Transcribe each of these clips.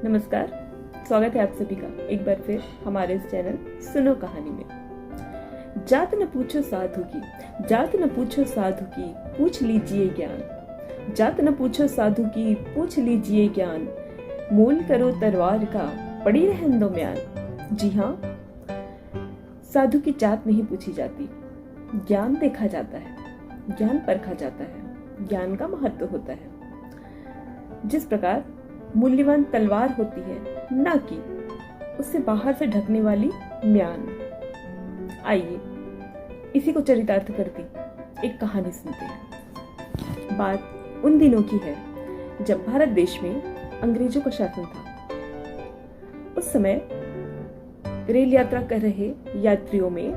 नमस्कार, स्वागत है आप सभी का एक बार फिर हमारे इस चैनल सुनो कहानी में। जात न पूछो साधु की, जात न पूछो साधु की, पूछ लीजिए ज्ञान। जात न पूछो साधु की, पूछ लीजिए ज्ञान। मोल करो तलवार का, पड़ी रहन दो म्यान। जी हाँ, साधु की जात नहीं पूछी जाती, ज्ञान देखा जाता है, ज्ञान परखा जाता है, ज्ञान का महत्व होता है। जिस प्रकार मूल्यवान तलवार होती है, ना कि उससे बाहर से ढकने वाली म्यान। आइए इसी को चरितार्थ करती एक कहानी सुनते हैं। बात उन दिनों की है जब भारत देश में अंग्रेजों का शासन था। उस समय रेल यात्रा कर रहे यात्रियों में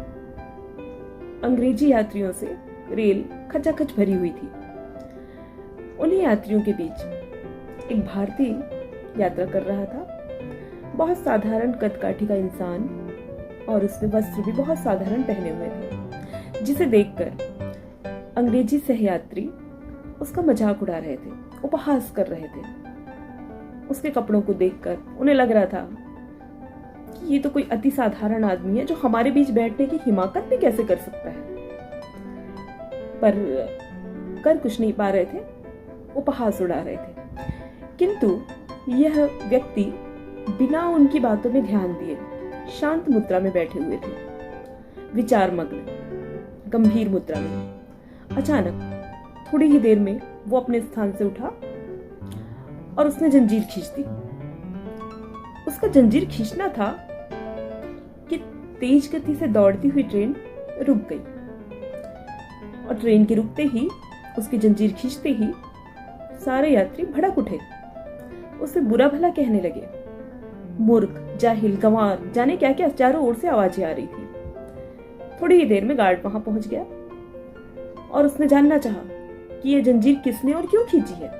अंग्रेजी यात्रियों से रेल खचाखच भरी हुई थी। उन्हीं यात्रियों के बीच एक भारतीय यात्रा कर रहा था। बहुत साधारण कदकाठी का इंसान और उसने वस्त्र भी बहुत साधारण पहने हुए थे, जिसे देखकर अंग्रेजी सहयात्री उसका मजाक उड़ा रहे थे, उपहास कर रहे थे। उसके कपड़ों को देखकर उन्हें लग रहा था कि ये तो कोई अति साधारण आदमी है जो हमारे बीच बैठने की हिमाकत भी कैसे कर सकता है। पर कर कुछ नहीं पा रहे थे, उपहास उड़ा रहे थे। किंतु यह व्यक्ति बिना उनकी बातों में ध्यान दिए शांत मुद्रा में बैठे हुए थे, विचार मग्न, गंभीर मुद्रा में। अचानक थोड़ी ही देर में वो अपने स्थान से उठा और उसने जंजीर खींच दी। उसका जंजीर खींचना था कि तेज गति से दौड़ती हुई ट्रेन रुक गई और ट्रेन के रुकते ही, उसकी जंजीर खींचते ही सारे यात्री भड़क उठे, उसे बुरा भला कहने लगे। मूर्ख, जाहिल, गंवार, जाने क्या क्या चारों ओर से आवाजें आ रही थी। थोड़ी ही देर में गार्ड वहां पहुंच गया और उसने जानना चाहा कि यह जंजीर किसने और क्यों खींची है।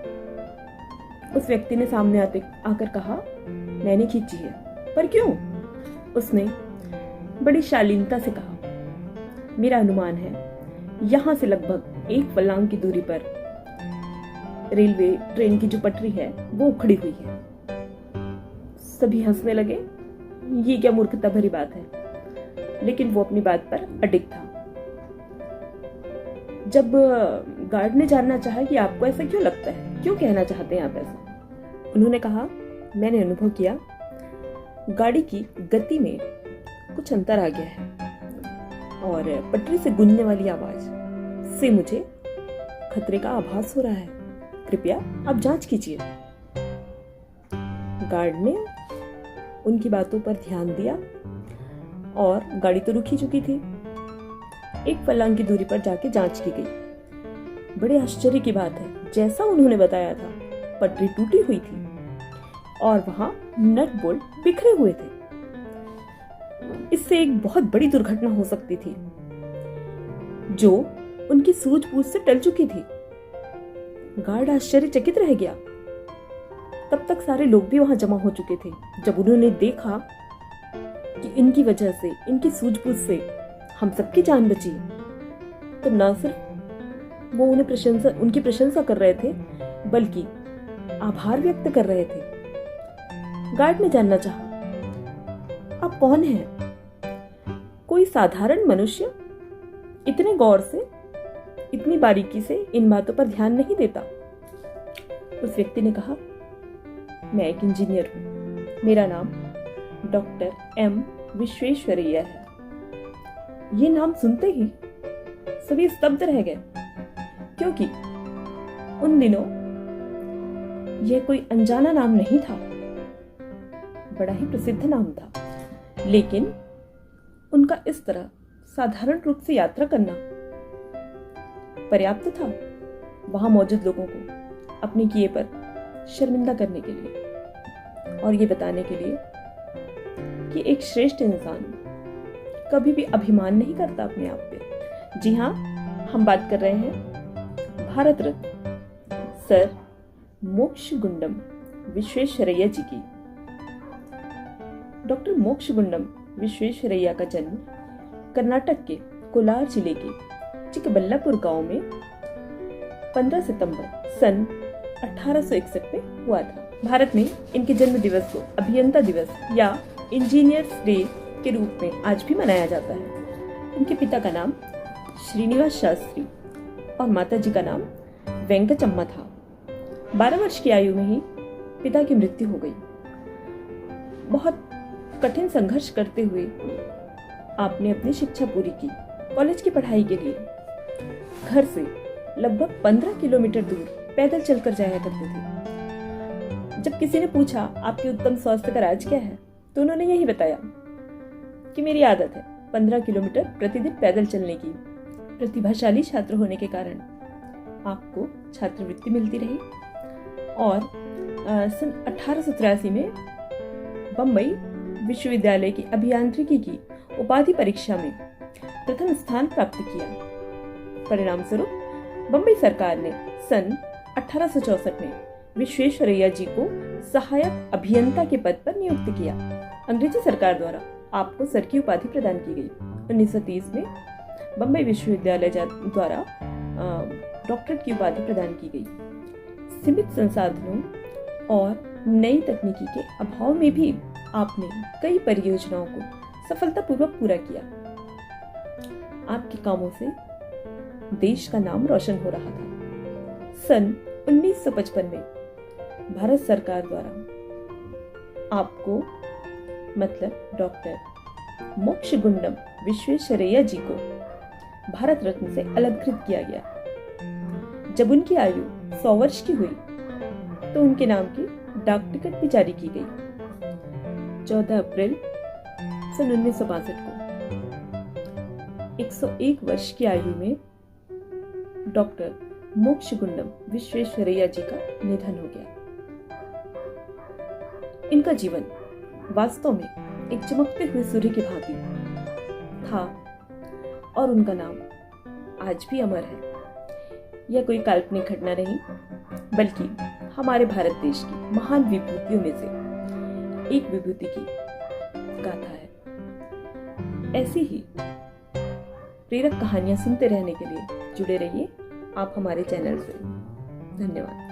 उस व्यक्ति ने सामने आकर कहा, मैंने खींची है। पर क्यों? उसने बड़ी शालीनता से कहा, मेरा अनुमान है यहां से लगभग 1 फर्लांग की दूरी पर रेलवे ट्रेन की जो पटरी है वो उखड़ी हुई है। सभी हंसने लगे, ये क्या मूर्खता भरी बात है, लेकिन वो अपनी बात पर अडिग था। जब गार्ड ने जानना चाहा कि आपको ऐसा क्यों लगता है, क्यों कहना चाहते हैं आप ऐसा, उन्होंने कहा, मैंने अनुभव किया गाड़ी की गति में कुछ अंतर आ गया है और पटरी से गूंजने वाली आवाज से मुझे खतरे का आभास हो रहा है। कृपया आप जांच कीजिए। गार्ड ने उनकी बातों पर ध्यान दिया और गाड़ी तो रुक ही चुकी थी। 1 फर्लांग की दूरी पर जाके जांच की गई। बड़े आश्चर्य की बात है, जैसा उन्होंने बताया था, पटरी टूटी हुई थी और वहां नट बोल्ट बिखरे हुए थे। इससे एक बहुत बड़ी दुर्घटना हो सकती थी जो उनकी सूझबूझ से टल चुकी थी। गार्ड आश्चर्यचकित रह गया। तब तक सारे लोग भी वहां जमा हो चुके थे। जब उन्होंने देखा कि इनकी वजह से, इनकी सूझबूझ से हम सबकी जान बची, तो न सिर्फ वो उनकी प्रशंसा कर रहे थे, बल्कि आभार व्यक्त कर रहे थे। गार्ड ने जानना चाहा, आप कौन हैं? कोई साधारण मनुष्य इतने गौर से, इतनी बारीकी से इन बातों पर ध्यान नहीं देता। उस व्यक्ति ने कहा, मैं एक इंजीनियर हूं, मेरा नाम डॉक्टर एम विश्वेश्वरैया है। ये नाम सुनते ही सभी स्तब्ध रह गए, क्योंकि उन दिनों यह कोई अनजाना नाम नहीं था, बड़ा ही प्रसिद्ध नाम था। लेकिन उनका इस तरह साधारण रूप से यात्रा करना पर्याप्त था वहां मौजूद लोगों को अपने किए पर शर्मिंदा करने के लिए और ये बताने के लिए कि एक श्रेष्ठ इंसान कभी भी अभिमान नहीं करता अपने आप पे। जी हाँ, हम बात कर रहे हैं भारत रत्न सर मोक्षगुंडम विश्वेश्वरैया जी की। डॉक्टर मोक्षगुंडम विश्वेश्वरैया का जन्म कर्नाटक के कोलार जिले के चिकबल्लापुर गांव में 15 सितंबर सन 1861 में हुआ था। भारत में इनके जन्म दिवस को अभियंता दिवस या इंजीनियर्स डे के रूप में आज भी मनाया जाता है। इनके पिता का नाम श्रीनिवास शास्त्री और माता जी का नाम वेंकटम्मा था। 12 वर्ष की आयु में ही पिता की मृत्यु हो गई। बहुत कठिन संघर्ष करते हुए आपने अपनी शिक्षा पूरी की। कॉलेज की पढ़ाई के लिए घर से लगभग 15 किलोमीटर दूर पैदल चलकर जाया करते थे। जब किसी ने पूछा आपके उत्तम स्वास्थ्य का राज क्या है, तो उन्होंने यही बताया कि मेरी आदत है 15 किलोमीटर प्रतिदिन पैदल चलने की। प्रतिभाशाली छात्र होने के कारण आपको छात्रवृत्ति मिलती रही और सन 1883 में बम्बई विश्वविद्यालय की अभियांत्रिकी की उपाधि परीक्षा में प्रथम स्थान प्राप्त किया। परिणाम स्वरूप बम्बई सरकार ने सन 1864 में विश्वेश्वरैया जी को सहायक अभियंता के पद पर नियुक्त किया। अंग्रेजी सरकार द्वारा आपको सर की उपाधि प्रदान की गई। 1930 में बम्बई विश्वविद्यालय द्वारा डॉक्टरेट की उपाधि प्रदान की गई। सीमित संसाधनों और नई तकनीकी के अभाव में भी आपने कई परियोजनाओं को सफलतापूर्वक पूरा किया। आपके कामों से देश का नाम रोशन हो रहा था। सन 1955 में भारत सरकार द्वारा आपको मतलब डॉक्टर मोक्षगुंडम विश्वेश्वरैया जी को भारत रत्न से अलंकृत किया गया। जब उनकी आयु 100 वर्ष की हुई तो उनके नाम की डाक टिकट भी जारी की गई। 14 अप्रैल सन 1962 को 101 वर्ष की आयु में डॉक्टर मोक्षगुंडम विश्वेश्वरैया जी का निधन हो गया। इनका जीवन वास्तव में एक चमकते हुए सूर्य की भांति था और उनका नाम आज भी अमर है। यह कोई काल्पनिक घटना नहीं, बल्कि हमारे भारत देश की महान विभूतियों में से एक विभूति की गाथा है। ऐसी ही प्रेरक कहानियां सुनते रहने के लिए जुड़े रहिए आप हमारे चैनल से। धन्यवाद।